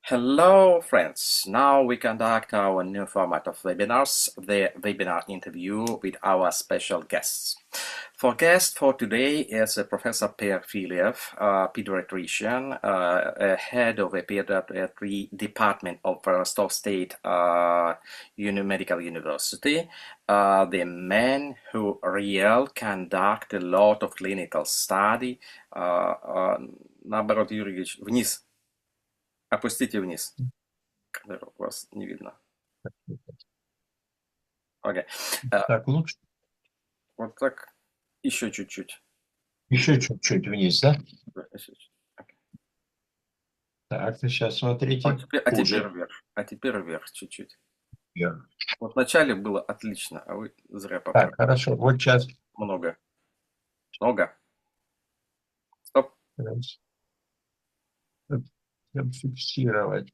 Hello, friends. Now we conduct our new format of webinars, the webinar interview with our special guests. For guest for today is Professor Per Filiev, pediatrician, head of a pediatry department of Rostov State Medical University, the man who conduct a lot of clinical study. Наоборот, Юрий Ильич, вниз. Опустите вниз. Камеру вас не видно. Окей. Так лучше? Вот так. Еще чуть-чуть. Еще чуть-чуть вниз, да? Да, еще чуть. Окей. Так, сейчас смотрите. А теперь вверх. А теперь вверх чуть-чуть. Вверх. Вот вначале было отлично, а вы зря Так, поправили. хорошо. Вот сейчас. Много. Стоп. Фиксировать.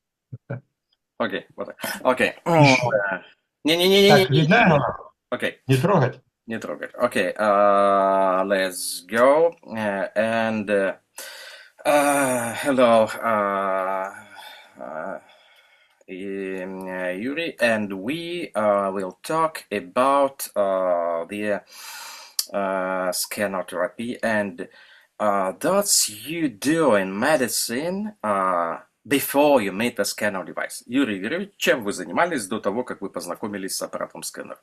Окей, вот так. Окей. Еще. Не-не-не-не. Так, видно? Окей. Не трогать? Не трогать. Окей. Let's go. Hello. Yuri, and we will talk about the scanotherapy and that's you do in medicine before you made the scanner device. Юрий Юрьевич, чем вы занимались до того, как вы познакомились с аппаратом сканер?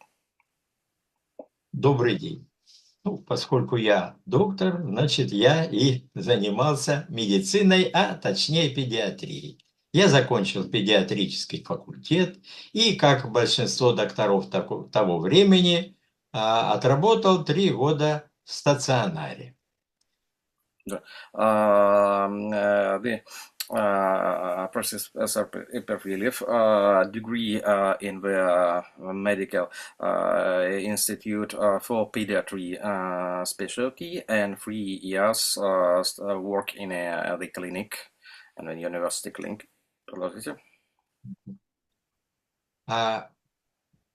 Добрый день. Ну, поскольку я доктор, значит, я и занимался медициной, а точнее педиатрией. Я закончил педиатрический факультет и, как большинство докторов того времени, отработал 3 года в стационаре. Да. Professor Perfilev, degree in the Medical Institute for Pediatry specialty and 3 years work in the clinic, and the university clinic. Продолжите.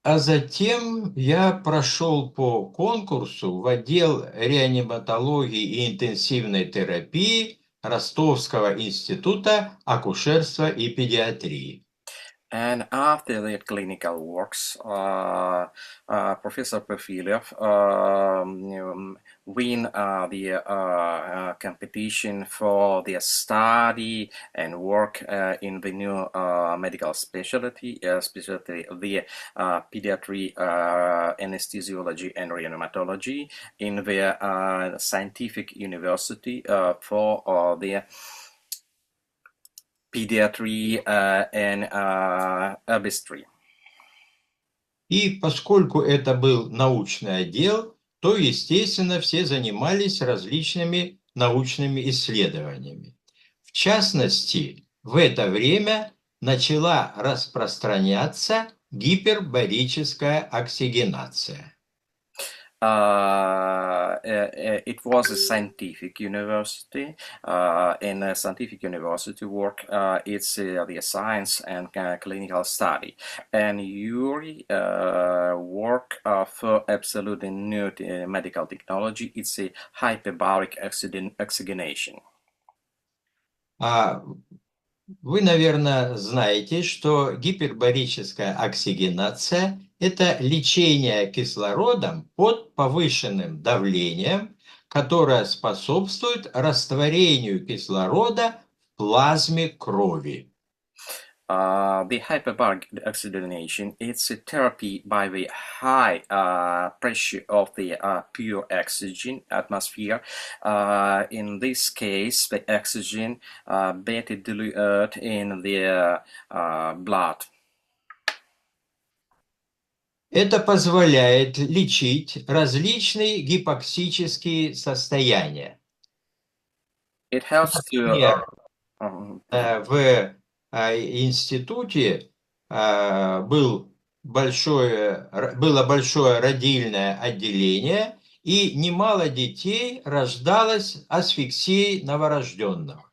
А затем я прошел по конкурсу в отдел реаниматологии и интенсивной терапии Ростовского института акушерства и педиатрии. And after the clinical works, Professor Perfilev win the competition for the study and work in the new medical specialty, the pediatric anesthesiology and reanimatology in the scientific university for the pediatry and herbistry. И поскольку это был научный отдел, то, естественно, все занимались различными научными исследованиями. В частности, в это время начала распространяться гипербарическая оксигенация. It was a scientific university. In a scientific university work, it's the science and clinical study. And Yuri work for absolutely new medical technology. It's a hyperbaric oxygenation. Вы, наверное, знаете, что гипербарическая оксигенация – это лечение кислородом под повышенным давлением, которое способствует растворению кислорода в плазме крови. The hyperbaric oxygenation is a therapy by the high pressure of the pure oxygen atmosphere. In this case, the oxygen better diluted in the blood. Это позволяет лечить различные гипоксические состояния. It helps to... В институте было большое родильное отделение, и немало детей рождалось асфиксией новорожденных.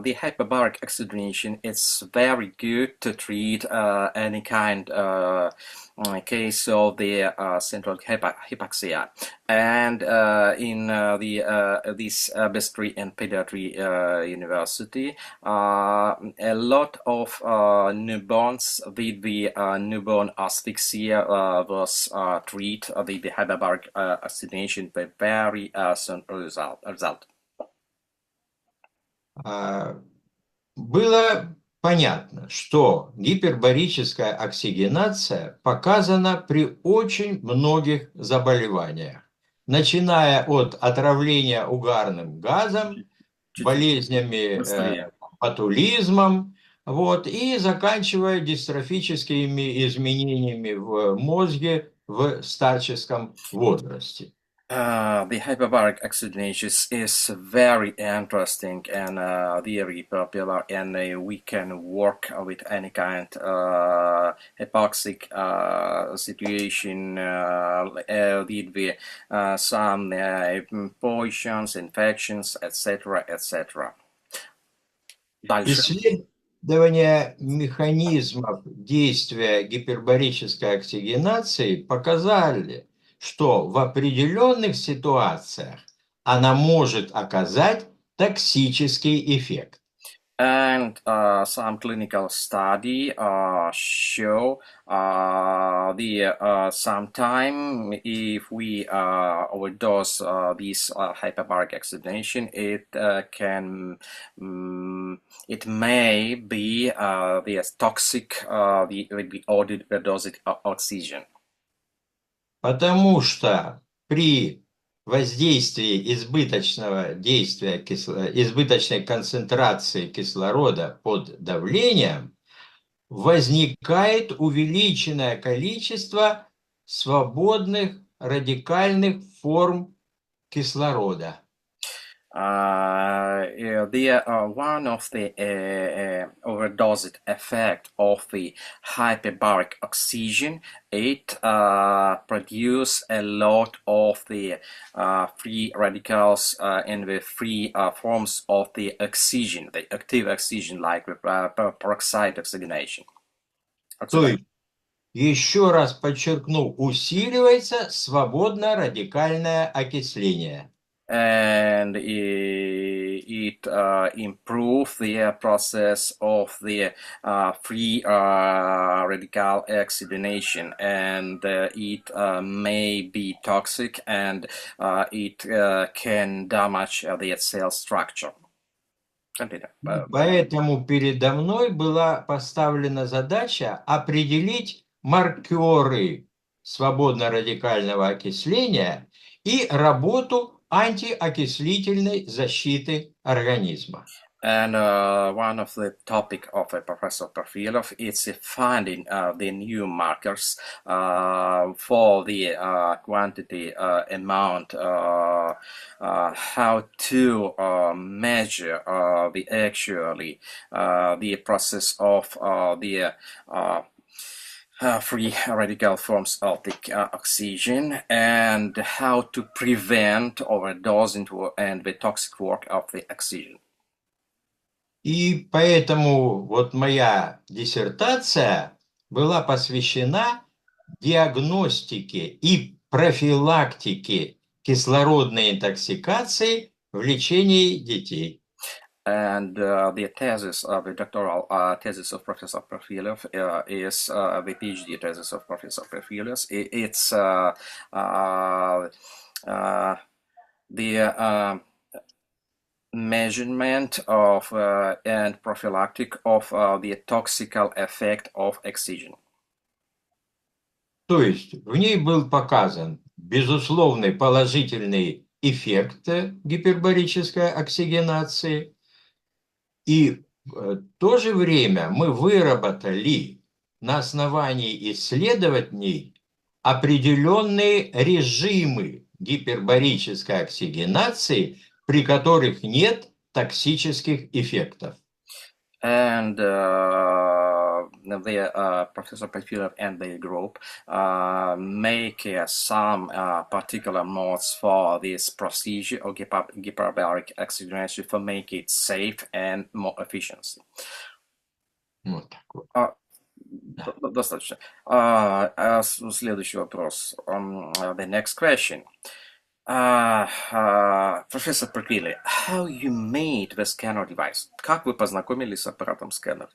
the hyperbaric oxygenation is very good to treat any kind case of the central hypoxia. And in this Obstetrics and Pediatry University, a lot of newborns with the newborn asphyxia was treated with the hyperbaric oxygenation with very soon result. Было понятно, что гипербарическая оксигенация показана при очень многих заболеваниях, начиная от отравления угарным газом, болезнями, ботулизмом, вот, и заканчивая дистрофическими изменениями в мозге в старческом возрасте. The hyperbaric oxygenation is very interesting and very popular, and we can work with any kind hypoxic situation with some poisons, infections, etc., etc. Исследования механизмов действия гипербарической оксигенации показали, что в определенных ситуациях она может оказать токсический эффект. And some clinical study show sometime if we overdose this hyperbaric oxygenation, it may be the toxic the overdose oxygen. Потому что при воздействии избыточной концентрации кислорода под давлением возникает увеличенное количество свободных радикальных форм кислорода. One of the overdosed effect of the hyperbaric oxygen, it produce a lot of the free radicals in the free forms of the oxygen, the active oxygen, like peroxide oxygenation. То есть, еще раз подчеркну, усиливается свободно-радикальное окисление. And it improves the process of the free radical oxygenation, and it may be toxic, and it can damage the cell structure. Поэтому передо мной была поставлена задача определить маркеры свободно-радикального окисления и работу антиокислительной защиты организма. And one of the topic of Professor Perfilov is finding the new markers for the quantity amount, how to measure the process of the free radical forms of the oxygen, and how to prevent overdosing and the toxic work of the oxygen. И поэтому вот моя диссертация была посвящена диагностике и профилактике кислородной интоксикации в лечении детей. And the thesis of the doctoral thesis of Professor Perfilov is the PhD thesis of Professor Perfilov. It's the measurement of and prophylactic of the toxical effect of oxygen. То есть в ней был показан безусловный положительный эффект гипербарической оксигенации, и в то же время мы выработали на основании исследований определенные режимы гипербарической оксигенации, при которых нет токсических эффектов. And Professor Perfilev and the group make some particular modes for this procedure of hyperbaric oxygenation to make it safe and more efficient. Вот так вот. Достаточно. Следующий вопрос. The next question. Professor Perfilev, how you made the scanner device? Как вы познакомились с аппаратом сканер?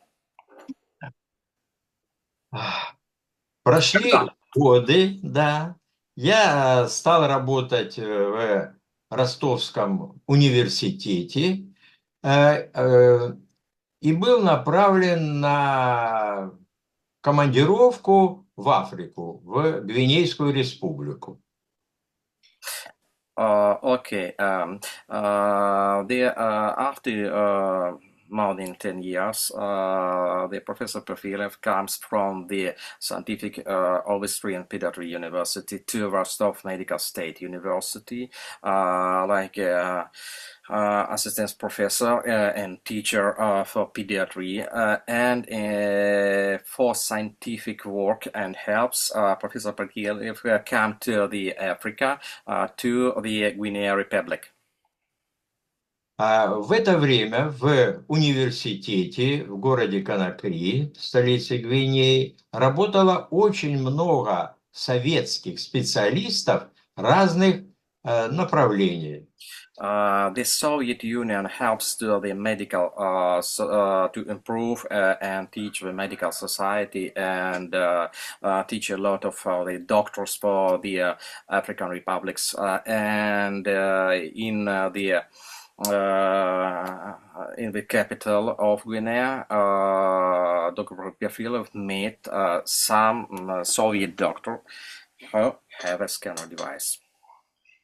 Прошли годы, да. Я стал работать в Ростовском университете и был направлен на командировку в Африку, в Гвинейскую республику. Okay. After more than 10 years, the Professor Perfilev comes from the Scientific Austrian Pediatry University to Rostov Medical State University, assistant professor and teacher for pediatry and for scientific work, and helps Professor Perfilev come to the Africa, to the Guinea Republic. В это время в университете в городе Конакри, столице Гвинеи, работало очень много советских специалистов разных направлений. The Soviet Union helps to the medical to improve and teach the medical society, and teach a lot of the doctors for the African republics, and in the capital of Guinea, Dr. Perfilev met some Soviet doctor who have a scanner device.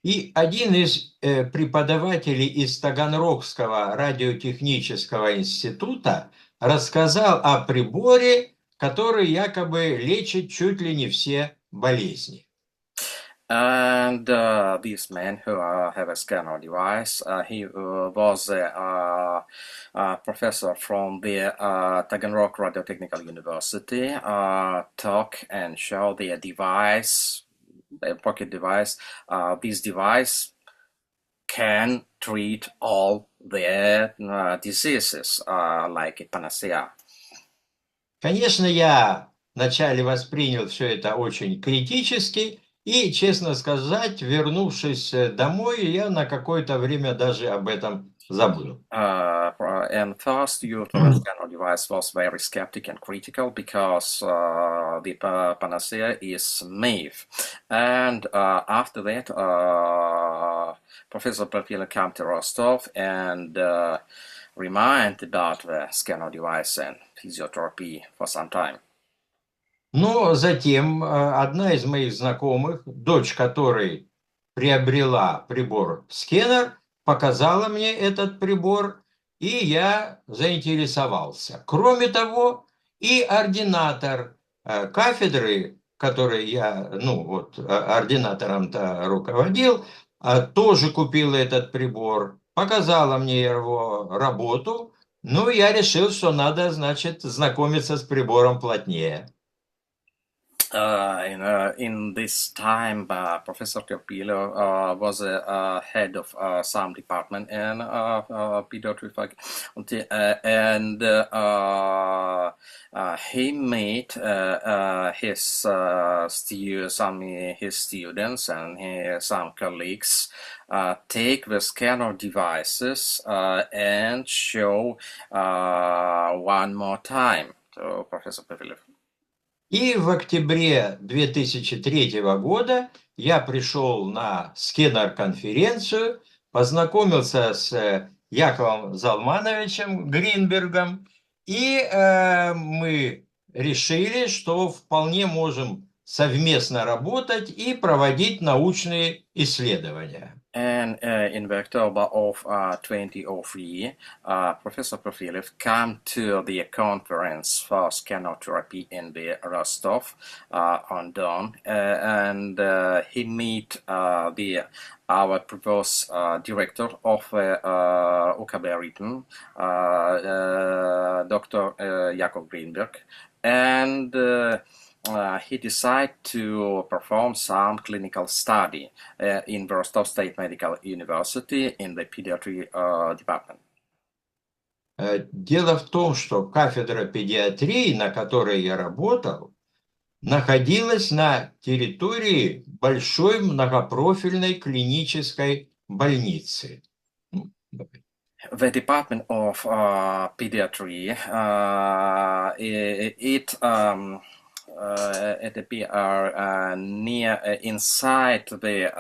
И один из преподавателей из Таганрогского радиотехнического института рассказал о приборе, который якобы лечит чуть ли не все болезни. And this man who have a scanner device, he was a professor from the Taganrog Radiotechnical University, talk and show the device, the pocket device. This device can treat all the diseases, like a panacea. Конечно, я вначале воспринял все это очень критически, и, честно сказать, вернувшись домой, я на какое-то время даже об этом забыл. And first, your scanner device was very skeptic and critical because the panacea is myth. And after that, Professor Perfilev came to Rostov and remind about the scanner device and physiotherapy for some time. Но затем одна из моих знакомых, дочь которой приобрела прибор-скенер, показала мне этот прибор, и я заинтересовался. Кроме того, и ординатор кафедры, которой я, ординатором-то руководил, тоже купила этот прибор, показала мне его работу, я решил, что надо, значит, знакомиться с прибором плотнее. In this time, Professor Perfilev was head of some department in pediatric faculty, and he made his students and some colleagues take the scanner devices and show one more time to Professor Perfilev. И в октябре 2003 года я пришел на скенер-конференцию, познакомился с Яковом Залмановичем Гринбергом, и мы решили, что вполне можем совместно работать и проводить научные исследования. And in October of 2003, Professor Perfilev came to the conference for scanner therapy in the Rostov on Don, and he met the our previous director of Ukaberiten, Dr. Jakob Greenberg, and he decided to perform some clinical study in Rostov State Medical University in the pediatry department. Дело в том, что кафедра педиатрии, на которой я работал, находилась на территории большой многопрофильной клинической больницы. The Department of Pediatry, it appear near inside the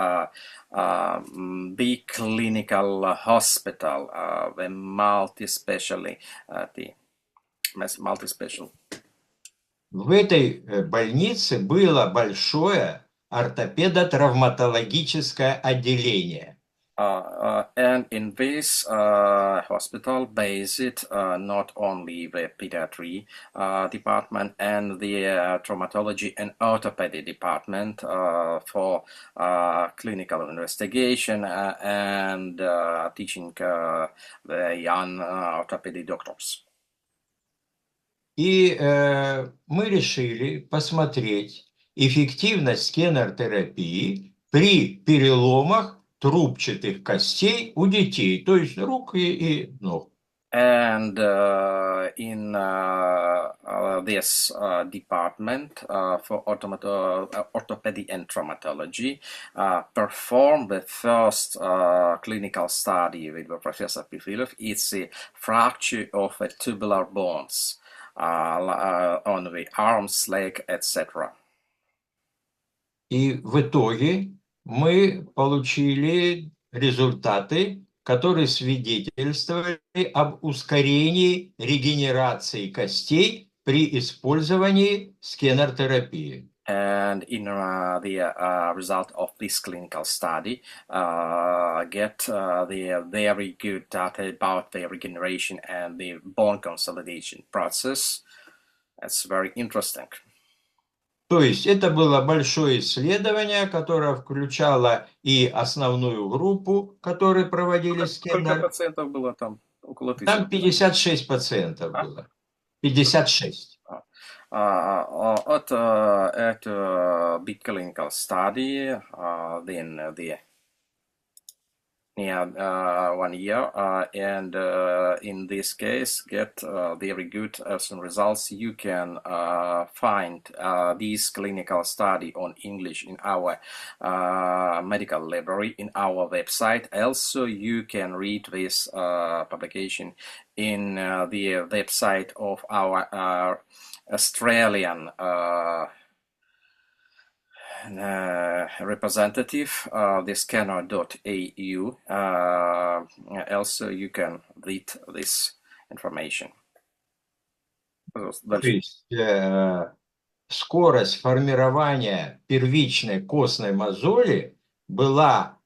big clinical hospital, the multi-special. В этой больнице было большое ортопедо-травматологическое отделение. And in this hospital based not only the pediatry department and the traumatology and orthopedy department for clinical investigation and teaching the young orthopedic doctors. И мы решили посмотреть эффективность скенер-терапии при переломах трубчатых костей у детей, то есть рук и ног. And in this department for orthopedy and traumatology, performed the first clinical study with Professor Pifilov. It's a fracture of the tubular bones on the arms, leg, etc. И в итоге мы получили результаты, которые свидетельствовали об ускорении регенерации костей при использовании скенер-терапии. And in the result of this clinical study, get the very good data about the regeneration and the bone consolidation process. That's very interesting. То есть это было большое исследование, которое включало и основную группу, которые проводили скенер. Сколько пациентов было там? Около 1000. Там 56 пациентов было. 56. Это big clinical study, then the near 1 year, and in this case get very good some results. You can find this clinical study on English in our medical library in our website. Also, you can read this publication in the website of our Australian representative, the scanner.au. Also, you can read this information. То есть скорость формирования первичной костной мозоли была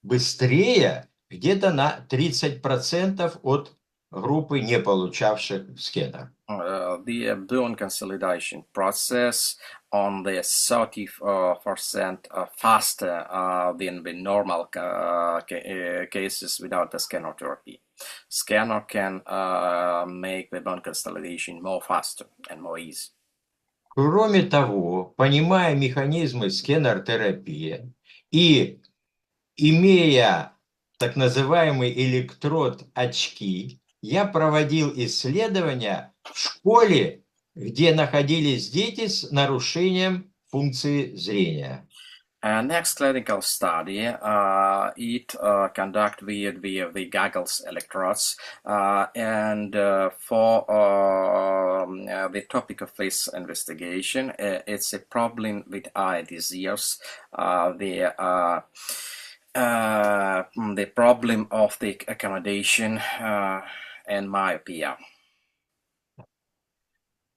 быстрее где-то на 30% от группы, не получавших скенер. The bone consolidation process on the 30% faster than the normal cases without the scanner therapy. Scanner can make the bone consolidation more faster and more easy. Кроме того, понимая механизмы скенер-терапии и имея так называемый электрод-очки, я проводил исследования в школе, где находились дети с нарушением функции зрения. Next clinical study, it conduct with the goggles electrodes, and for the topic of this investigation, it's a problem with eye disease, the problem of the accommodation and myopia.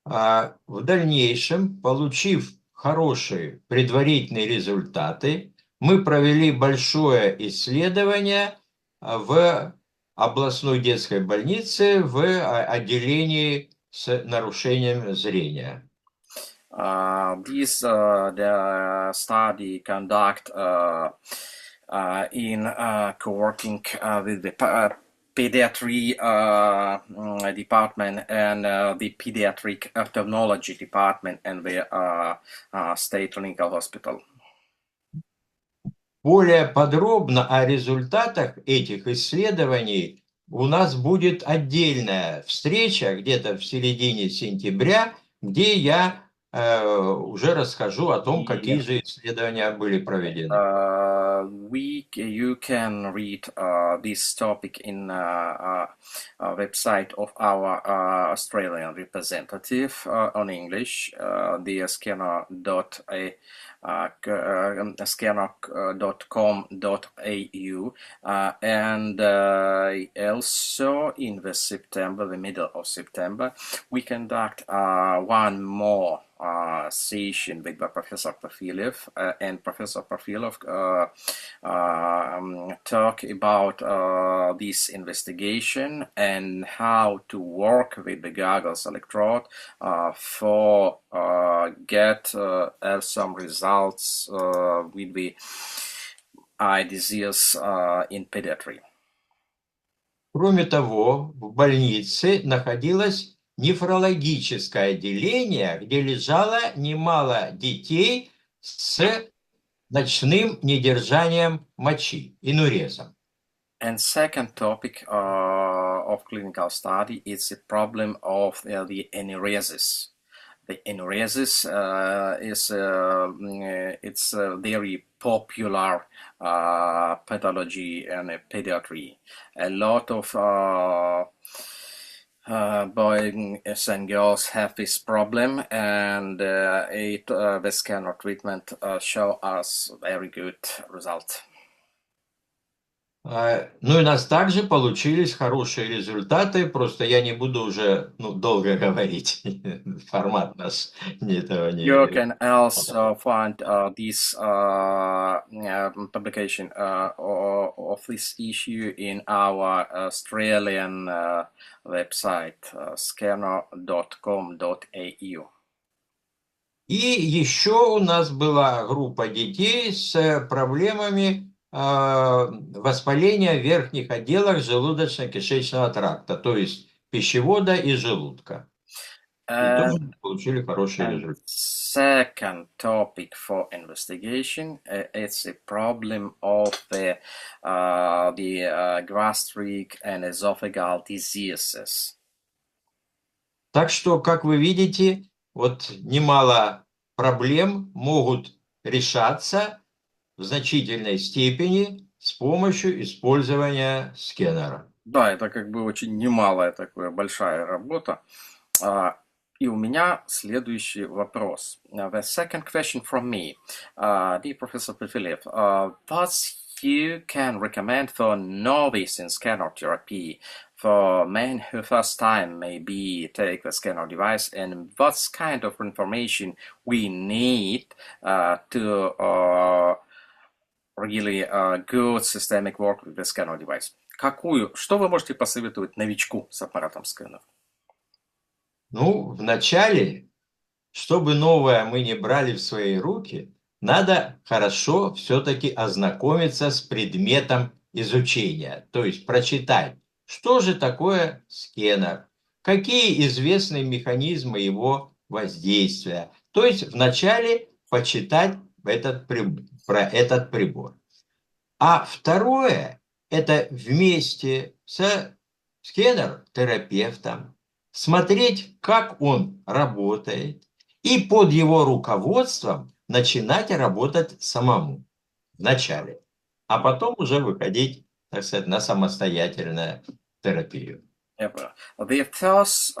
В дальнейшем, получив хорошие предварительные результаты, мы провели большое исследование в областной детской больнице в отделении с нарушением зрения. The study conduct in co-working with the pediatry department and the pediatric ophthalmology department and the state clinical hospital. Более подробно о результатах этих исследований у нас будет отдельная встреча где-то в середине сентября, где я уже расскажу о том, какие же исследования были проведены. You can read this topic in website of our Australian representative on English, the scanner.com.au, and also in the middle of September, we conduct one more session with Professor Perfilev, and Professor Perfilev talk about this investigation and how to work with the goggles electrode for get some results with the eye disease in pediatry. Кроме того, в больнице находилось нефрологическое отделение, где лежало немало детей с ночным недержанием мочи, инурезом. And second topic of clinical study is the problem of the enuresis. The enuresis it's a very popular pathology in pediatry. A lot of boys and girls have this problem, and the scanner treatment show us very good result. Ну и у нас также получились хорошие результаты, просто я не буду уже долго говорить, формат наш этого не... You can also find this publication of this issue in our Australian website, scanner.com.au. И еще у нас была группа детей с проблемами воспаления в верхних отделах желудочно-кишечного тракта, то есть пищевода и желудка. И тоже получили хорошие результаты. Second topic for investigation, it's a problem of the gastric and esophageal diseases. Так что, как вы видите, вот немало проблем могут решаться в значительной степени с помощью использования сканера. Да, это как бы очень немалая такая большая работа. И у меня следующий вопрос. The second question from me, dear Professor Perfilev, what you can recommend for novice in scanner therapy for men who first time maybe take the scanner device, and what kind of information we need to really good systemic work with the scanner device? Что вы можете посоветовать новичку с аппаратом сканер? Ну, вначале, чтобы новое мы не брали в свои руки, надо хорошо все-таки ознакомиться с предметом изучения, то есть прочитать, что же такое сканер, какие известны механизмы его воздействия. То есть вначале почитать про этот прибор. А второе, это вместе с сканер-терапевтом смотреть, как он работает, и под его руководством начинать работать самому вначале, а потом уже выходить, так сказать, на самостоятельную терапию. The first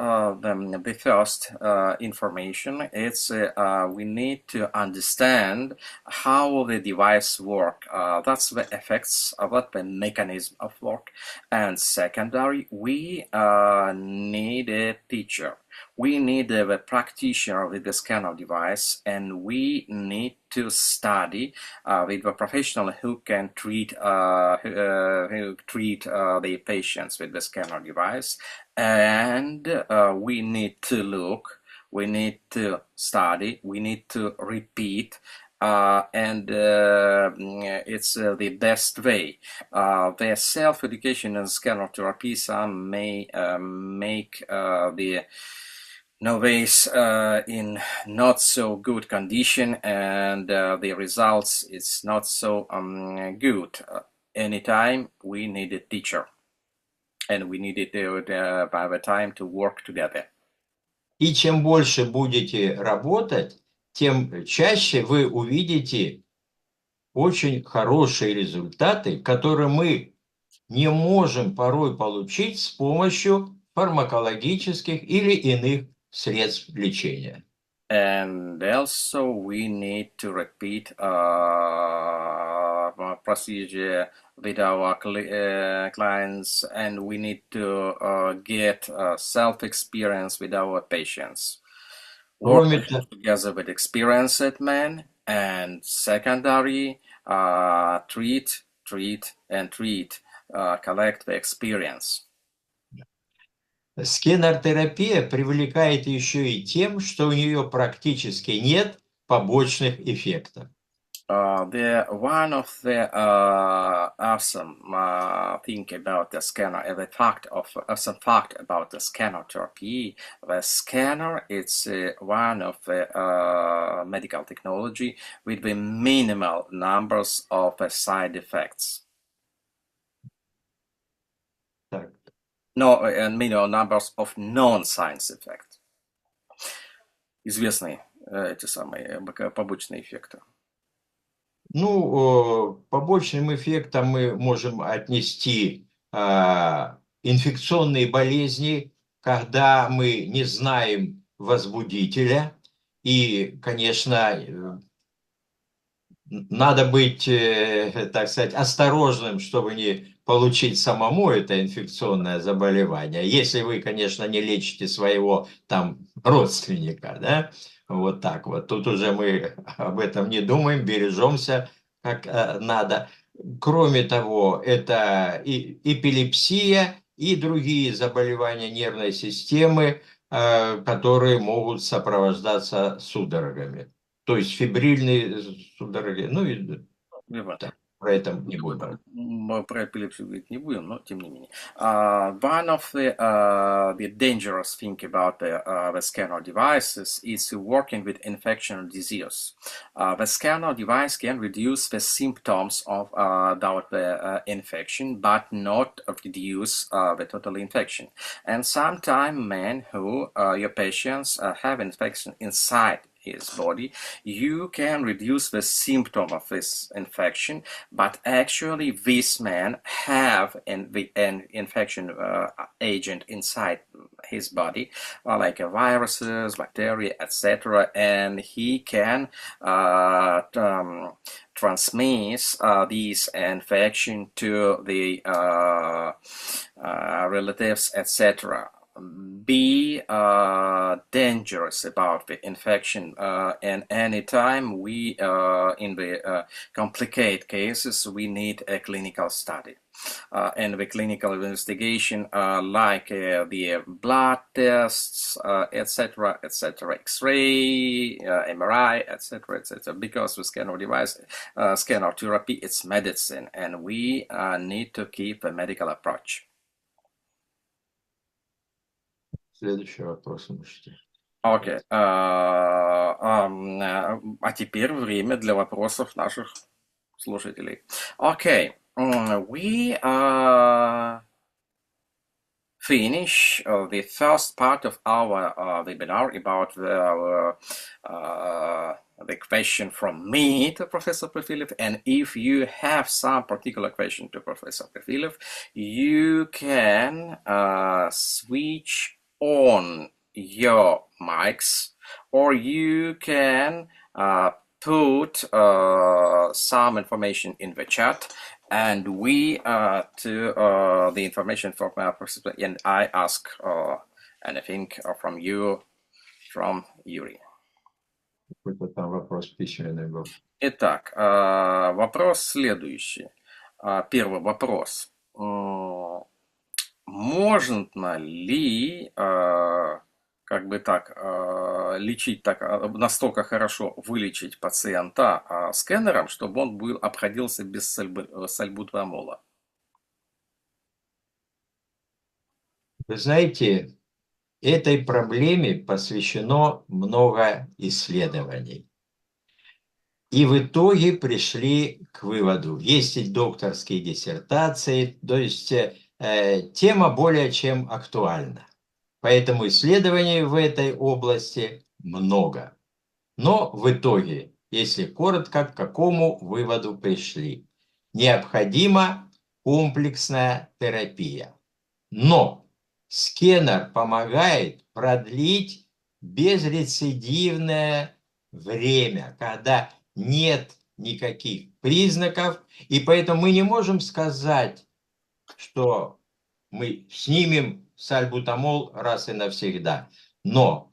information is we need to understand how the device work. That's the effects of the mechanism of work. And secondary, we need a teacher. We need a practitioner with the scanner device, and we need to study with a professional who can treat the patients with the scanner device, and we need to look we need to study, we need to repeat, and it's the best way. The self-education and scanner therapy, some may make the novice in not so good condition, and the results is not so good. Anytime we need a teacher, and we needed by the time to work together. И чем больше будете работать, тем чаще вы увидите очень хорошие результаты, которые мы не можем порой получить с помощью фармакологических или иных средств лечения. And also we need to repeat procedure with our clients, and we need to get self-experience with our patients. Work Кроме того, together with experienced men, and secondary, treat, collect the experience. скенер-терапия привлекает еще и тем, что у нее практически нет побочных эффектов. One of the awesome thing about the scanner, the fact of awesome fact about the scanner therapy, the scanner it's one of the medical technology with the minimal numbers of side effects. Так. No, and minimal numbers of non-science effects. Известные эти самые побочные эффекты. Ну, побочным эффектом мы можем отнести инфекционные болезни, когда мы не знаем возбудителя. И, конечно, надо быть, так сказать, осторожным, чтобы не получить самому это инфекционное заболевание. Если вы, конечно, не лечите своего там родственника, да, вот так вот. Тут уже мы об этом не думаем, бережемся как надо. Кроме того, это и эпилепсия, и другие заболевания нервной системы, которые могут сопровождаться судорогами. То есть фибрильные судороги, ну и да, про это не будем. Мы про эпилепсию говорить не будем, но тем не менее. One of the dangerous thing about the scanner devices is working with infection disease. The scanner device can reduce the symptoms of the infection, but not reduce the total infection. And sometimes men who your patients have infection inside his body, you can reduce the symptom of this infection, but actually this man have an infection agent inside his body, like viruses, bacteria, etc., and he can transmit these infection to the relatives, etc. Be dangerous about the infection, and anytime we in the complicated cases we need a clinical study, and the clinical investigation like the blood tests, etc., X-ray, MRI, etc., because the scanner device, scanner therapy, it's medicine, and we need to keep a medical approach. Следующий вопрос можете. Окей. А теперь время для вопросов наших слушателей. Окей. We finish the first part of our webinar about the question from me to Professor Prefilov, and if you have some particular question to Professor Prefilov, you can switch on your mics, or you can put some information in the chat, and we to the information from our participant, and I ask anything from you, from Yuri. Какой-то там вопрос письменный был. Итак, вопрос следующий. Первый вопрос. Можно ли как бы так, лечить так, настолько хорошо вылечить пациента сканером, чтобы он обходился без сальбутамола. Вы знаете, этой проблеме посвящено много исследований. И в итоге пришли к выводу. Есть и докторские диссертации, то есть тема более чем актуальна. Поэтому исследований в этой области много. Но в итоге, если коротко, к какому выводу пришли? Необходима комплексная терапия. Но сканер помогает продлить безрецидивное время, когда нет никаких признаков, и поэтому мы не можем сказать, что мы снимем сальбутамол раз и навсегда. Но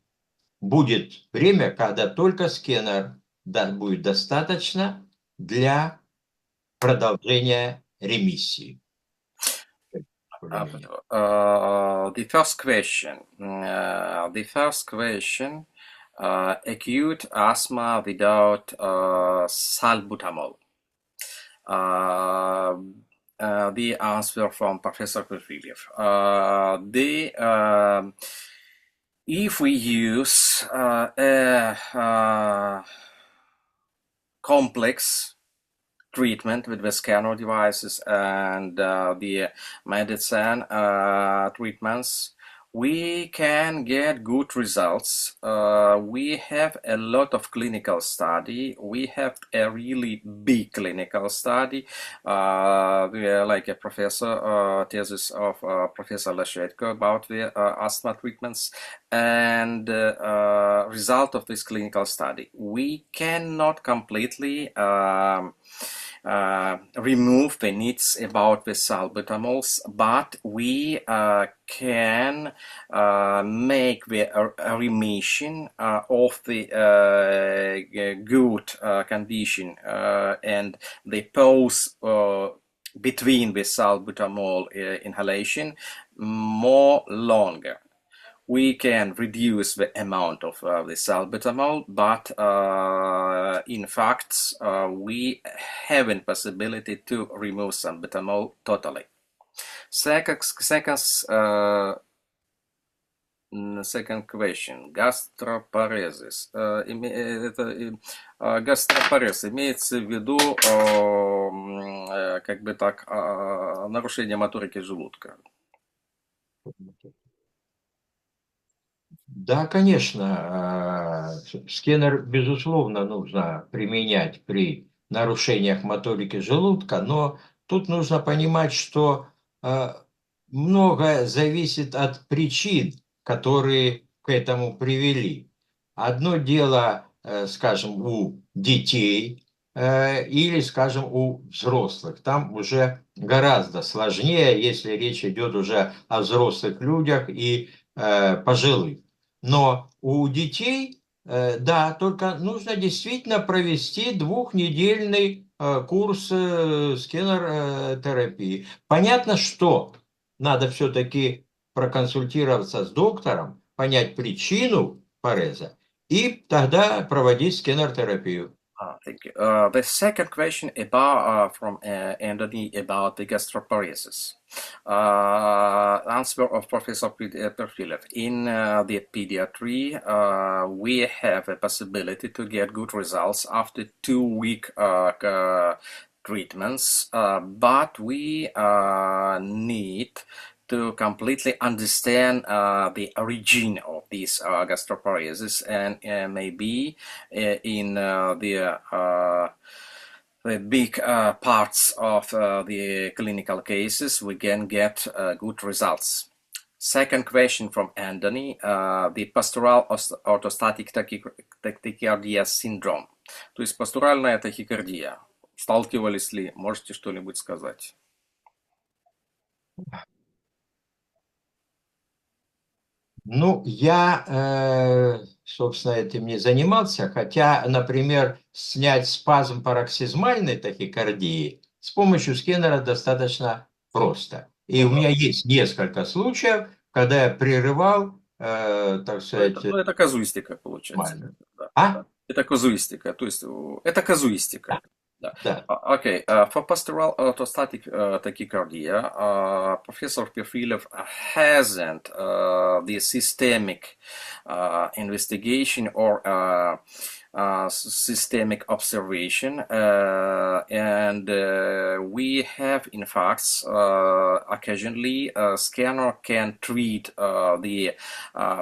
будет время, когда только сканер будет достаточно для продолжения ремиссии. The first question, acute asthma without salbutamol. The answer from Professor Perfilev. If we use a complex treatment with the scanner devices and the medicine treatments, we can get good results. We have a lot of clinical study. We have a really big clinical study, like a professor thesis of Professor Lashetko about the asthma treatments, and result of this clinical study. We cannot completely remove the needs about the salbutamols, but we can make the remission of the good condition and the pause between the salbutamol inhalation more longer. We can reduce the amount of the salbutamol, but in fact, we haven't possibility to remove salbutamol totally. Second question. Гастропаразис. Гастропарез имеется в виду, как бы так, нарушение моторики желудка. Да, конечно, сканер, безусловно, нужно применять при нарушениях моторики желудка, но тут нужно понимать, что многое зависит от причин, которые к этому привели. Одно дело, скажем, у детей или, скажем, у взрослых. Там уже гораздо сложнее, если речь идет уже о взрослых людях и пожилых. Но у детей, да, только нужно действительно провести двухнедельный курс сканер-терапии. Понятно, что надо все-таки проконсультироваться с доктором, понять причину пареза и тогда проводить сканер-терапию. Thank you. The second question about from Anthony about the gastroparesis. Answer of Professor Perfilev. In the pediatry, we have a possibility to get good results after 2-week treatments, but we need to completely understand the origin of these gastroparesis, and maybe in the big parts of the clinical cases we can get good results. Second question from Anthony, the postural orthostatic tachycardia syndrome. То есть постуральная тахикардия. Сталкивались ли? Можете что-нибудь сказать? Ну, я, собственно, этим не занимался, хотя, например, снять спазм пароксизмальной тахикардии с помощью сканера достаточно просто. И у меня есть несколько случаев, когда я прерывал так сказать, Ну, это казуистика, получается. нормально. Да, да. А? Это казуистика, то есть это казуистика. Да. Да. Okay, for postural orthostatic tachycardia, Professor Perfilev hasn't the systemic investigation or systemic observation, and we have, in fact, occasionally scanner can treat the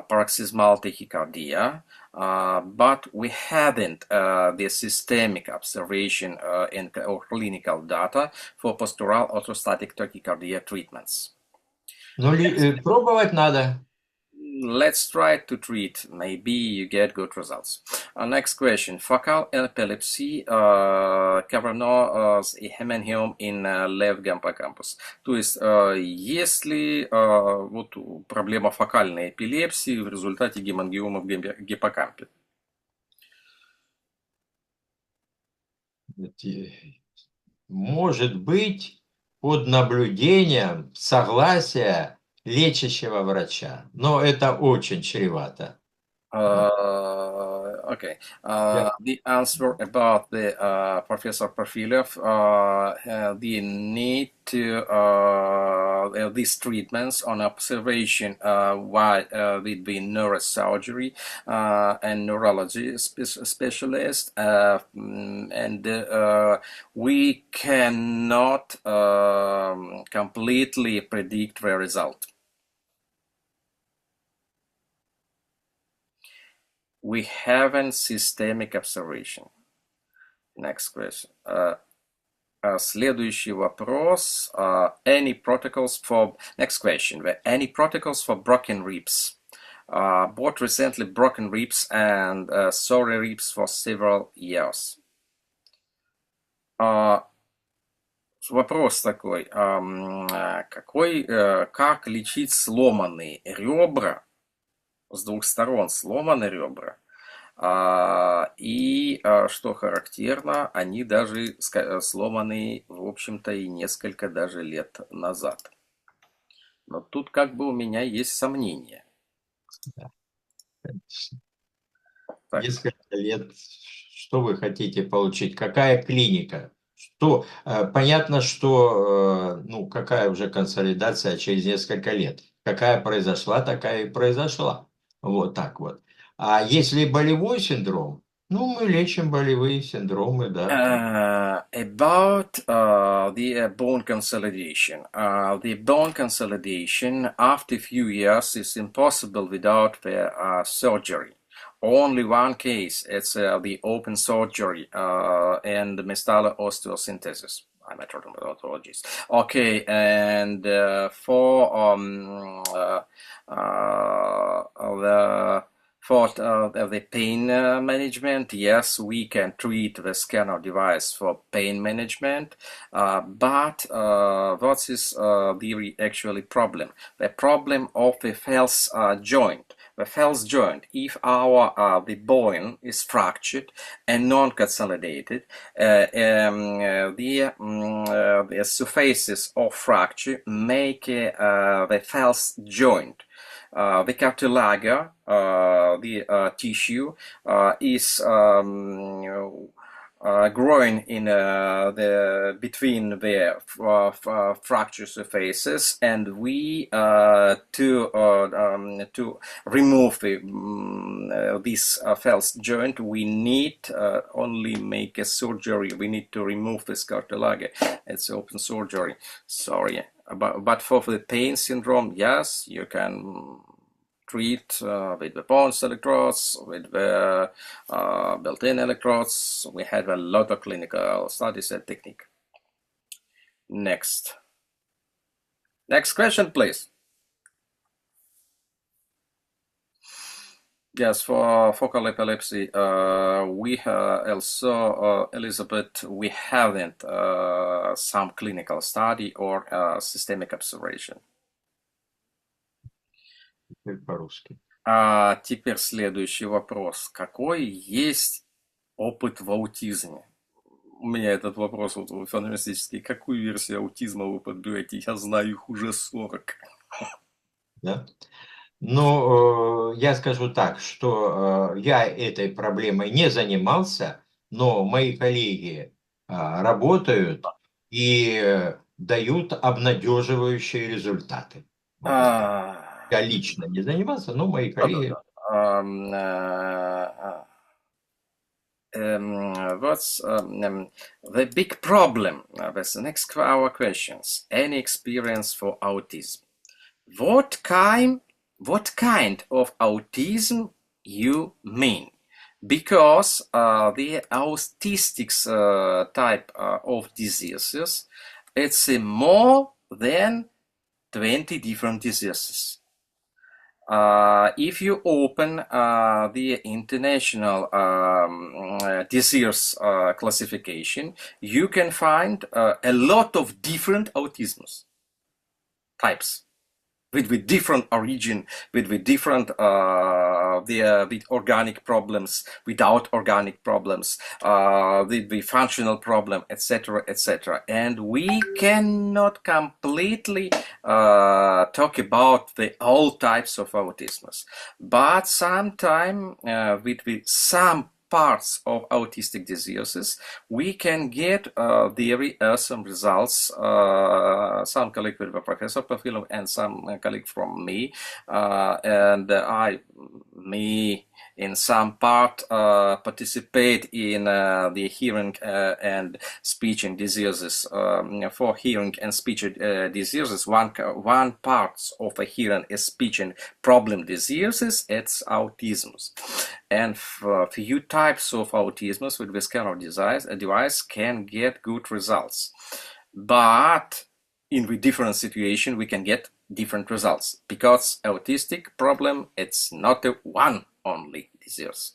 paroxysmal tachycardia. But we haven't the systemic observation or clinical data for postural orthostatic tachycardia treatments. Ну, пробовать надо. Let's try to treat. Maybe you get good results. Next question. Focal epilepsy covernos hemangiom in left hippocampus. То есть, если вот проблема фокальной эпилепсии в результате гемангиома в гиппокампе. Может быть, под наблюдением согласия лечащего врача. Но это очень чревато. Okay. The answer about the Professor Perfilev, the need to these treatments on observation while with the neurosurgery and neurology specialist, and we cannot completely predict the result. We haven't systemic observation. Next question. Следующий вопрос. Any protocols for... Next question. Any protocols for broken ribs? Bought recently broken ribs and sorry ribs for several years. Вопрос такой. Как лечить сломанные ребра? С двух сторон сломаны ребра. И что характерно, они даже сломаны, в общем-то, и несколько даже лет назад. Но тут как бы у меня есть сомнения. Так. Несколько лет, что вы хотите получить? Какая клиника? Что, понятно, что ну, какая уже консолидация через несколько лет. Какая произошла, такая и произошла. Вот так вот. А если болевой синдром, ну, мы лечим болевые синдромы, да. About the bone consolidation. The bone consolidation after a few years is impossible without the surgery. Only one case, it's the open surgery and metallo osteosynthesis. I'm a traumatologist. Okay, and for the pain management, yes, we can treat the scanner device for pain management, but what is the actually problem? The problem of the false joint. The false joint, if the bone is fractured and non-consolidated, the surfaces of fracture make the false joint. The cartilage, the tissue, is growing in between the fracture surfaces, and we to remove this false joint, we need only make a surgery. We need to remove this cartilage. It's open surgery. Sorry, but for the pain syndrome, yes, you can treat with the Pons electrodes, with the built-in electrodes. We have a lot of clinical studies and technique. Next question, please. Yes, for focal epilepsy, we also, Elizabeth, we haven't some clinical study or systemic observation. По-русски. Теперь следующий вопрос. Какой есть опыт в аутизме? У меня этот вопрос вот фантастический. Какую версию аутизма вы подберете? Я знаю их уже 40. Да? Ну, я скажу так, что я этой проблемой не занимался, но мои коллеги работают и дают обнадеживающие результаты. Вот так. Я А, лично не занимался, но мои коллеги. Да-да-да. What's the big problem with the next our questions? Any experience for autism? What kind, what kind of autism you mean? Because the autistic type of diseases, it's more than 20 different diseases. If you open the international disease classification, you can find a lot of different autisms types with different origin, with different with organic problems, without organic problems, the functional problem, etc., etc. And we cannot completely talk about the all types of autism, but sometime with some parts of autistic diseases, we can get very awesome results. Some colleague with Professor Pafilov and some colleague from me, and me in some part participate in the hearing and speech diseases. For hearing and speech diseases, one part of a hearing and speech and problem diseases, it's autisms. And few types of autisms with this kind of device can get good results. But in the different situation, we can get different results because autistic problem, it's not a one only disease.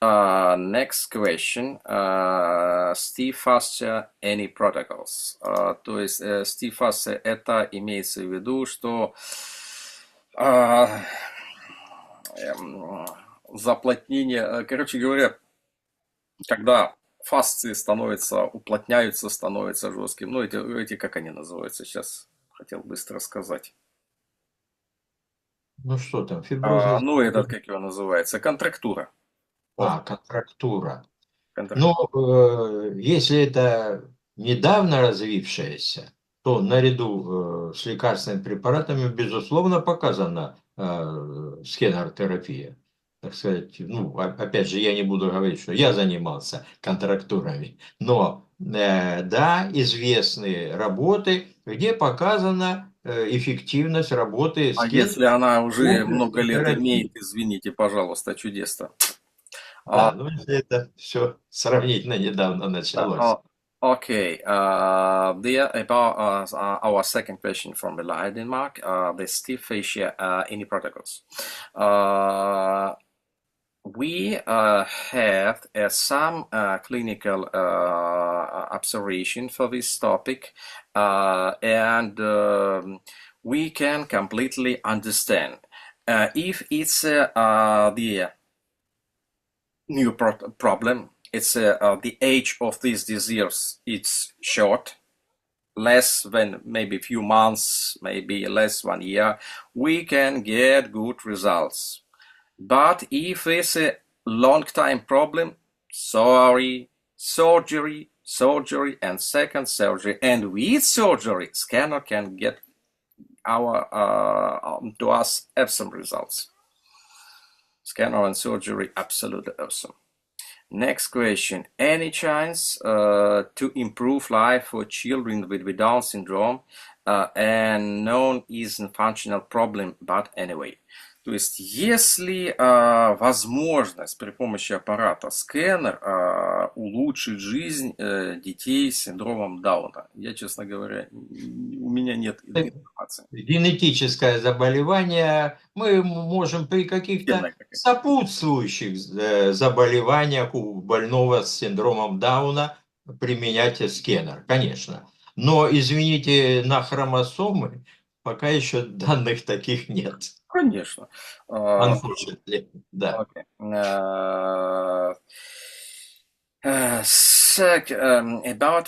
Next question. Steve Faster, any protocols? То есть Steve Faster, это имеется в виду, что заплотнение, короче говоря, когда фасции становятся, уплотняются, становятся жестким. Ну, эти как они называются сейчас? Хотел быстро сказать. Ну что там, фиброзный... Ну, этот, как его называется, контрактура. Контрактура. Ну, Контрактура. если это недавно развившееся, то наряду с лекарственными препаратами, безусловно, показана скенер-терапия. Так сказать, ну, опять же, я не буду говорить, что я занимался контрактурами, но да, известны работы, где показана эффективность работы А скенера если она в уже много комплексной лет терапии. имеет, извините, пожалуйста, чудесно. Да, ну если это все сравнительно недавно началось. Uh, okay, there about our second question from the line Denmark, the Steve Fisher, any protocols. We have some clinical observation for this topic, and we can completely understand if it's the new problem. It's the age of this disease. It's short, less than maybe a few months, maybe less 1 year. We can get good results. But if it's a long time problem, sorry, surgery, surgery, and second surgery, and with surgery, scanner can get our to us awesome results. Scanner and surgery, absolutely awesome. Next question. Any chance to improve life for children with Down syndrome and known isn't functional problem, but anyway. То есть, если возможность при помощи аппарата скэнер улучшить жизнь детей с синдромом Дауна, я, честно говоря, у меня нет этой информации. Генетическое заболевание мы можем при каких-то сопутствующих заболеваниях у больного с синдромом Дауна применять скэнер, конечно. Но, извините, на хромосомы пока еще данных таких нет. Конечно. Unfortunately, да. Okay. About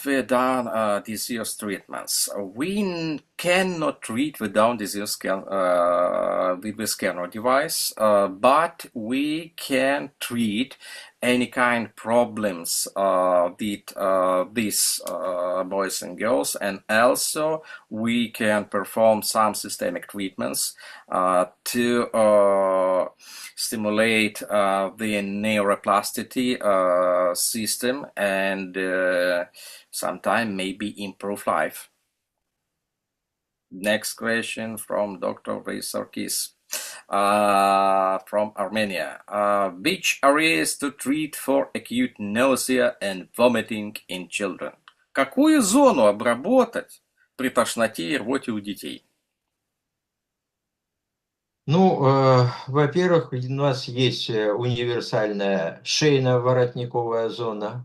the down disease treatments, we cannot treat the down disease with the scanner device, but we can treat any kind of problems with these boys and girls, and also we can perform some systemic treatments to stimulate the neuroplasticity system and sometime maybe improve life. Next question from Dr. Sarkis from Armenia. Which areas to treat for acute nausea and vomiting in children? Какую зону обработать при тошноте и рвоте у детей? Ну, во-первых, у нас есть универсальная шейно-воротниковая зона.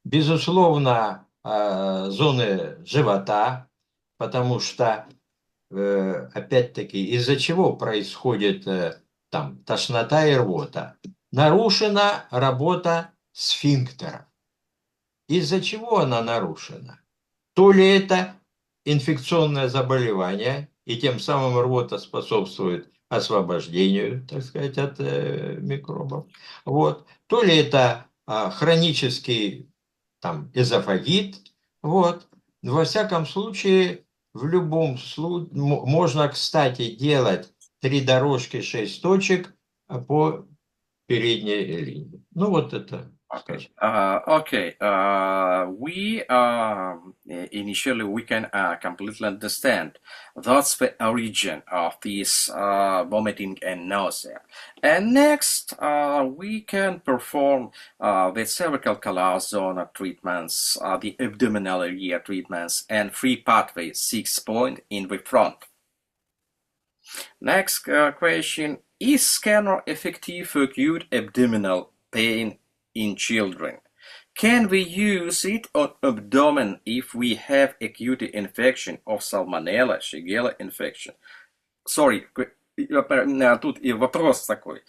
Безусловно, зоны живота, потому что, опять-таки, из-за чего происходит там тошнота и рвота? Нарушена работа сфинктера. Из-за чего она нарушена? То ли это инфекционное заболевание, и тем самым рвота способствует освобождению, так сказать, от микробов. Вот. То ли это хронический там, эзофагит. Вот. Во всяком случае, в любом случае, можно, кстати, делать 3 дорожки, 6 точек по передней линии. Ну, вот это. Okay. We initially we can completely understand that's the origin of this vomiting and nausea. And next, we can perform the cervical collar zone treatments, the abdominal area treatments, and free pathway 6-point in the front. Next question: is scanner effective for acute abdominal pain in children? Can we use it on abdomen if we have acute infection of salmonella, shigella infection? Sorry, тут и вопрос такой.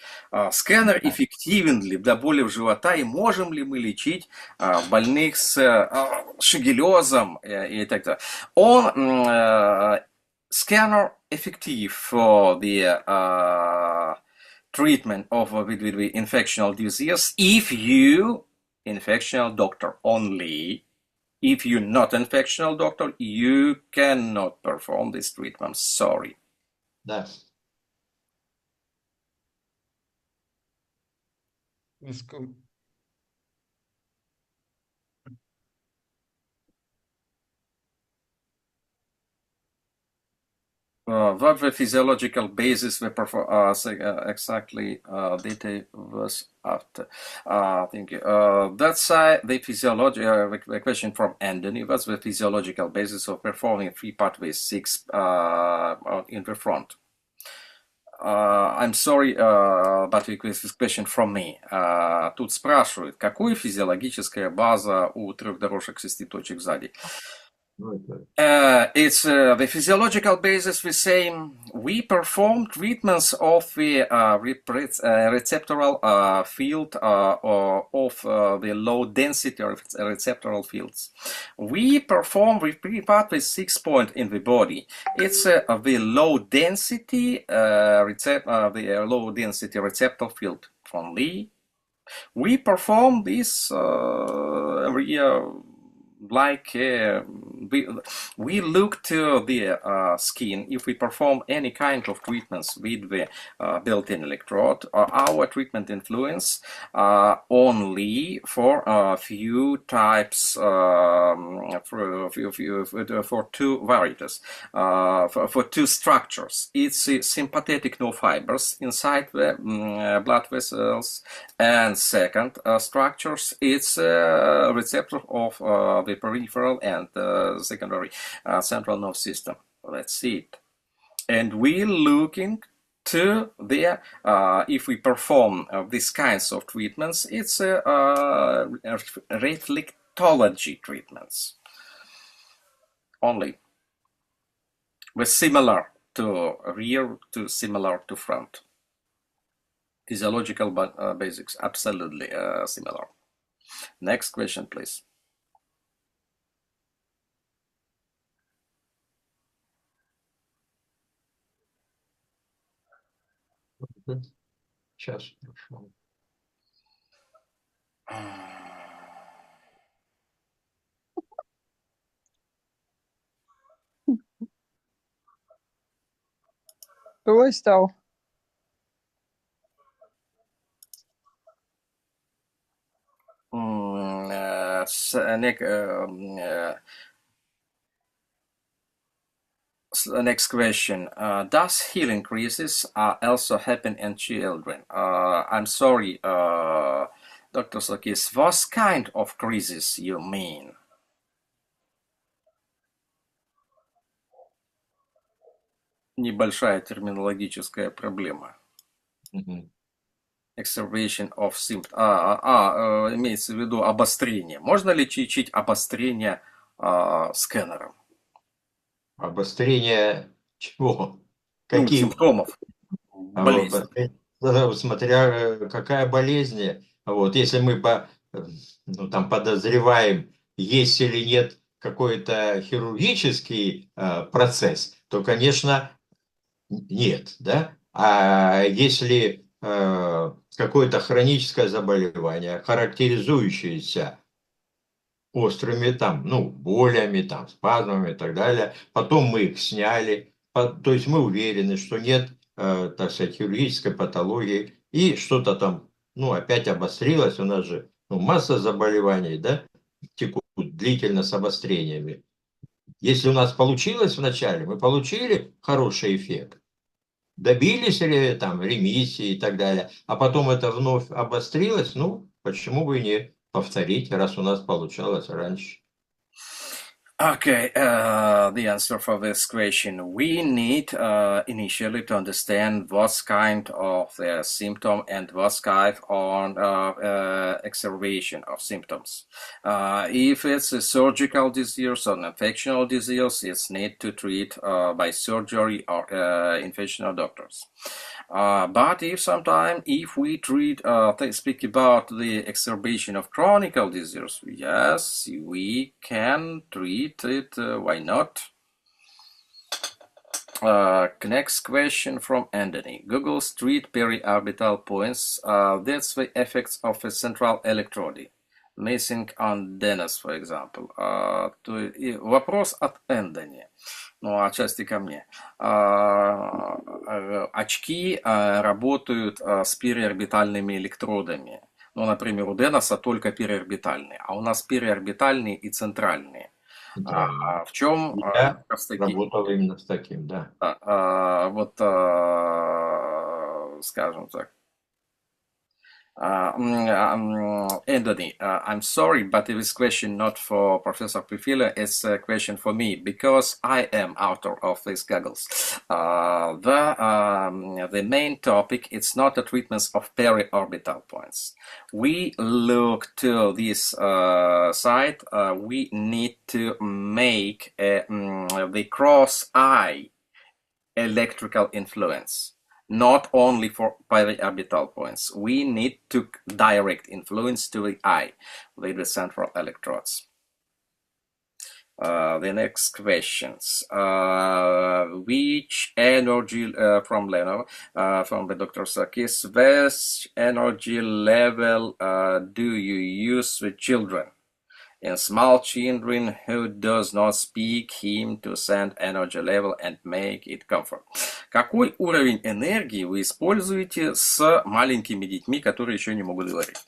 Сканер эффективен ли для боли в живота, и можем ли мы лечить больных с шигеллезом и так далее? Scanner effective for the treatment of with infectional disease if you infectional doctor only. If you're not infectional doctor, you cannot perform this treatment. Sorry. Да. What the physiological basis we perform exactly data was after. Thank you. That's the physiology. The question from Anthony. What's the physiological basis of performing free pathway 6 in the front? I'm sorry, but this is question from me. Тут спрашивают, какая физиологическая база у 3 дорожек 6 точек сзади? It's the physiological basis. We say we perform treatments of the receptoral field of the low density receptoral fields. We perform with pathway 6-point in the body. It's the low density receptor field only. We perform this like we look to the skin. If we perform any kind of treatments with the built-in electrode, our treatment influence only for a few types, for 2 varieties, for 2 structures. It's sympathetic nerve fibers inside the blood vessels, and second structures, it's receptor of the peripheral and secondary central nerve system. Let's see it. And we're looking to the, if we perform these kinds of treatments, it's reflectology treatments only. With similar to rear to similar to front. Physiological basics, absolutely similar. Next question, please. Час прошел. Какой стал? Next question. Does healing crisis also happen in children? I'm sorry, Dr. Sakis, what kind of crisis you mean? Небольшая терминологическая проблема. Exacerbation of symptoms. Имеется в виду обострение. Можно ли лечить обострение сканером? Обострение чего? Какие? Симптомов болезни. Смотря какая болезнь. Вот, если мы там подозреваем, есть или нет какой-то хирургический процесс, то, конечно, нет, да? А если какое-то хроническое заболевание, характеризующееся острыми болями, спазмами и так далее, потом мы их сняли, то есть мы уверены, что нет, так сказать, хирургической патологии, и что-то там, опять обострилось, у нас же, масса заболеваний, да, текут длительно с обострениями. Если у нас получилось вначале, мы получили хороший эффект, добились ремиссии и так далее, а потом это вновь обострилось, почему бы и не повторить, раз у нас получалось раньше. Okay, the answer for this question. We need initially to understand what kind of symptom and what kind of exacerbation of symptoms. If it's a surgical disease or an infectional disease, it's need to treat by surgery or infectional doctors. But if we treat, speak about the exacerbation of chronic disease, yes, we can treat it, why not? Next question from Anthony. Google street periorbital points, that's the effects of a central electrode. Missing on Dennis, for example. Вопрос от Энтони. Отчасти ко мне. Очки работают с периорбитальными электродами. Например, у Денниса только периорбитальные, а у нас периорбитальные и центральные. В чем Я работал именно с таким, да. Скажем так. Anthony, I'm sorry, but this question not for Professor Pifila, it's a question for me, because I am author of these goggles. The main topic, it's not the treatments of periorbital points. We look to this side, we need to make the cross-eye electrical influence. Not only for periorbital points. We need to direct influence to the eye with the central electrodes. The next questions. Which energy, from Leno, from the Dr. Sakis, which energy level do you use with children? In small children who does not speak him to send energy level and make it comfort. Какой уровень энергии вы используете с маленькими детьми, которые еще не могут говорить?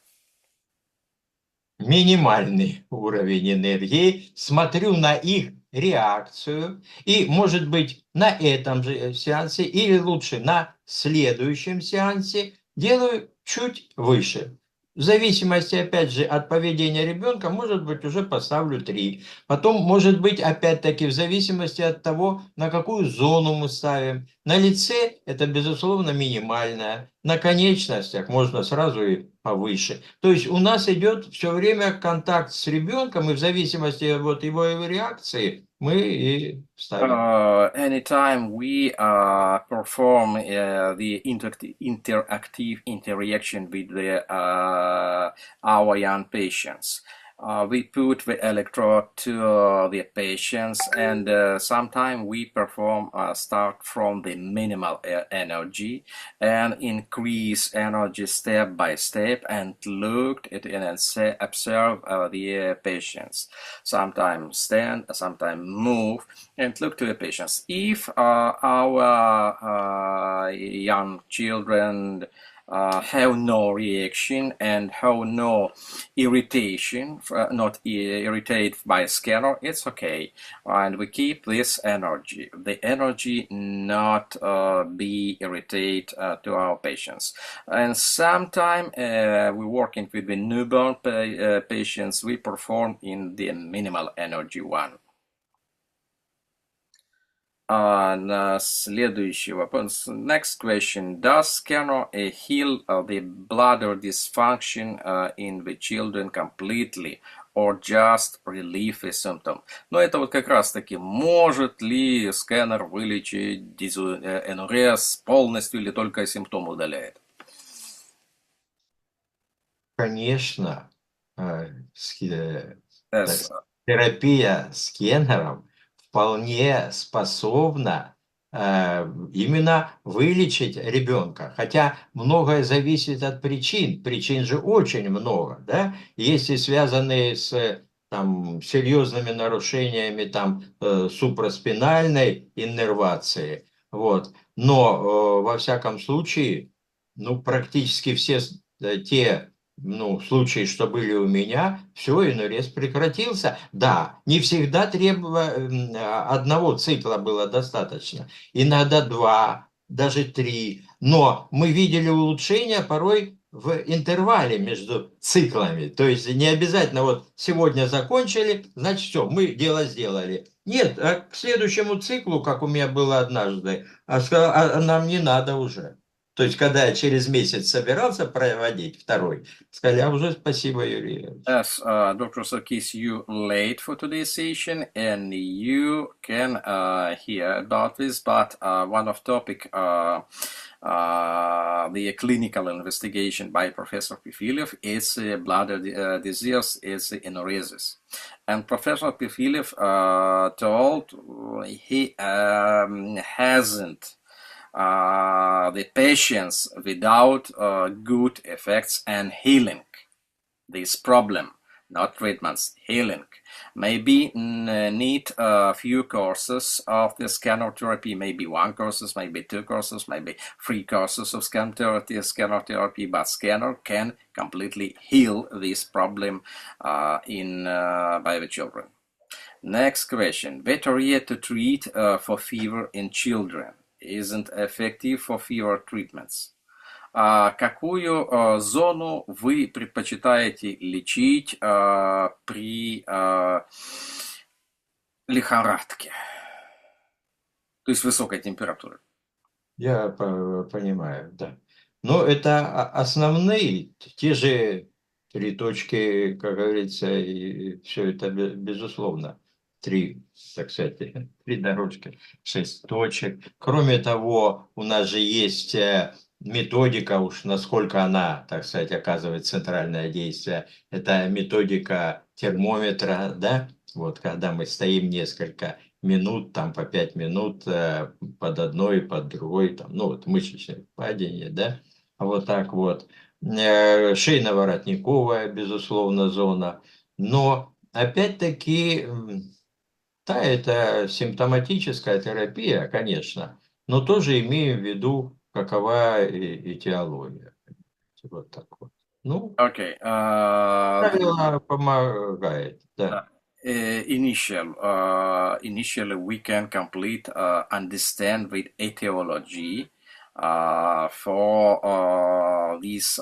Минимальный уровень энергии. Смотрю на их реакцию. И, может быть, на этом же сеансе, или лучше на следующем сеансе, делаю чуть выше. В зависимости, опять же, от поведения ребенка, может быть, уже поставлю 3. Потом, может быть, опять-таки, в зависимости от того, на какую зону мы ставим. На лице это, безусловно, минимальное. На конечностях можно сразу и повыше. То есть у нас идет все время контакт с ребенком, и в зависимости от его реакции мы и ставим. Anytime we perform the interactive interaction with our young patients, we put the electrode to the patients, and sometimes we perform start from the minimal energy and increase energy step by step, and look at and observe the patients. Sometimes stand, sometimes move, and look to the patients. If our young children have no reaction and have no irritation, not irritated by scanner, it's okay. And we keep this energy, the energy not be irritated to our patients. And sometimes we working with the newborn patients, we perform in the minimal energy one. Следующий вопрос. Next question. Does scanner heal the bladder dysfunction in the children completely or just relieve the symptom? Но это вот как раз таки, может ли сканер вылечить энурез полностью или только симптом удаляет? Конечно, Yes. терапия сканером вполне способна именно вылечить ребенка. Хотя многое зависит от причин. Причин же очень много, да? Есть и связанные с серьезными нарушениями супраспинальной иннервации. Вот. Но во всяком случае, практически все те случаи, что были у меня, все, инурез прекратился. Да, не всегда одного цикла было достаточно. Иногда 2, даже 3. Но мы видели улучшения порой в интервале между циклами. То есть не обязательно сегодня закончили, значит все, мы дело сделали. Нет, а к следующему циклу, как у меня было однажды, нам не надо уже. То есть, когда я через месяц собирался проводить второй, сказали, уже спасибо, Юрий Ильич. Yes, Dr. Sarkis, you late for today's session, and you can hear about this, but one of topic, the clinical investigation by Professor Pifiliev is bladder disease, is enuresis. And Professor Pifiliev told he hasn't the patients without good effects and healing this problem, not treatments, healing. Maybe need a few courses of the scanner therapy, maybe 1 course, maybe 2 courses, maybe 3 courses of scanner therapy, but scanner can completely heal this problem by the children. Next question. Better yet to treat for fever in children isn't effective for fever treatments. Какую зону вы предпочитаете лечить при лихорадке, то есть высокой температуры? Я понимаю, да. Но это основные, те же 3 точки, как говорится, и все это безусловно. 3, так сказать, 3 дорожки, 6 точек. Кроме того, у нас же есть методика, уж насколько она, так сказать, оказывает центральное действие. Это методика термометра, да? Вот, когда мы стоим несколько минут, по 5 минут под одной, под другой, мышечное падение, да? Вот так вот. Шейно-воротниковая, безусловно, зона. Но, опять-таки, да, это симптоматическая терапия, конечно, но тоже имеем в виду, какова этиология. Вот так вот. Okay. Правило помогает, да. Initially, we can complete understand with etiology for this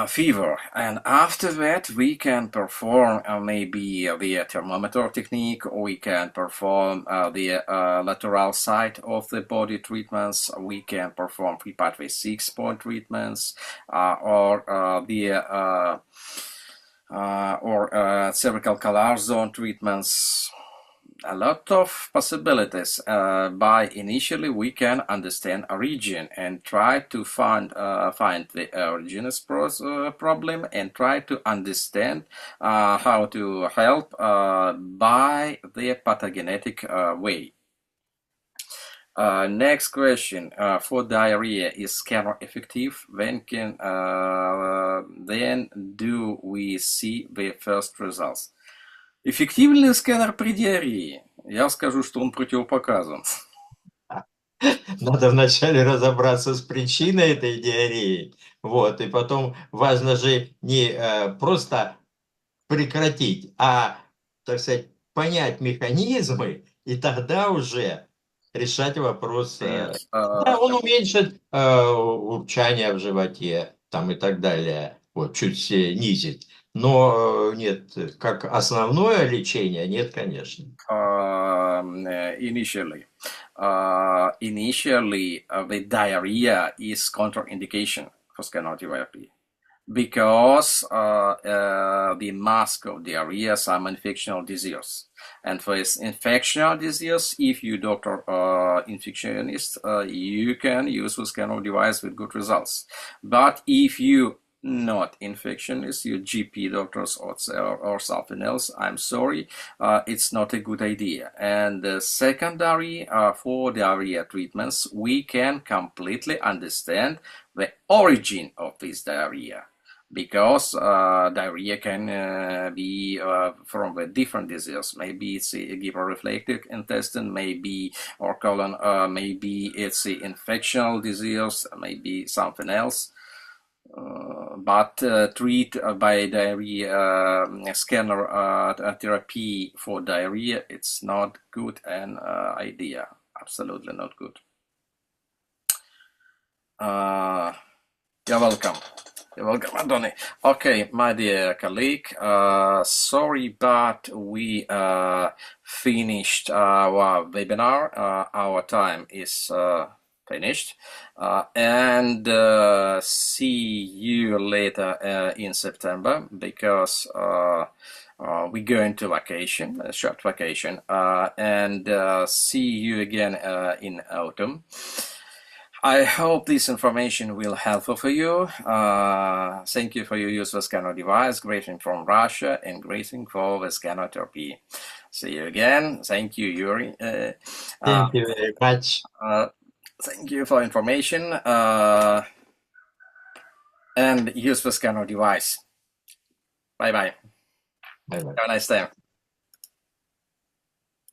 fever, and after that we can perform maybe the thermometer technique, or we can perform the lateral side of the body treatments, we can perform free pathway 6-point treatments, or cervical collar zone treatments. A lot of possibilities. By initially we can understand a region and try to find the original problem, and try to understand how to help by the pathogenetic way. Next question. For diarrhea, is scanner effective? When then do we see the first results? Эффективен ли сканер при диарее? Я скажу, что он противопоказан. Надо вначале разобраться с причиной этой диареи, вот, и потом важно же не просто прекратить, а, так сказать, понять механизмы, и тогда уже решать вопрос. Yes. Да, он уменьшит урчание в животе, там и так далее, вот, чуть снизит. Но нет, как основное лечение, нет, конечно. Initially, the diarrhea is contraindication for scanner therapy, because the mask of diarrhea is some infectional disease. And for this infectional disease, if you doctor infectionist, you can use the scanner device with good results. But if you not infectionist, you GP doctors or something else, I'm sorry, it's not a good idea. And secondary, for diarrhea treatments, we can completely understand the origin of this diarrhea, because diarrhea can be from a different disease. Maybe it's a hyperreflective intestine, maybe, or colon, maybe it's the infectional disease, maybe something else. But treat by diarrhea scanner therapy for diarrhea, it's not good an idea. Absolutely not good. You're welcome. You're welcome, Adoni. Okay, my dear colleague, sorry, but we finished our webinar. Our time is finished, and see you later in September, because we go into vacation, a short vacation, and see you again in autumn. I hope this information will helpful for you. Thank you for your use of scanner device. Greeting from Russia, and greeting for the scanner therapy. See you again. Thank you, Yuri. Thank you very much. Thank you for information, and use the scanner device. Bye-bye. Bye-bye. Have a nice day.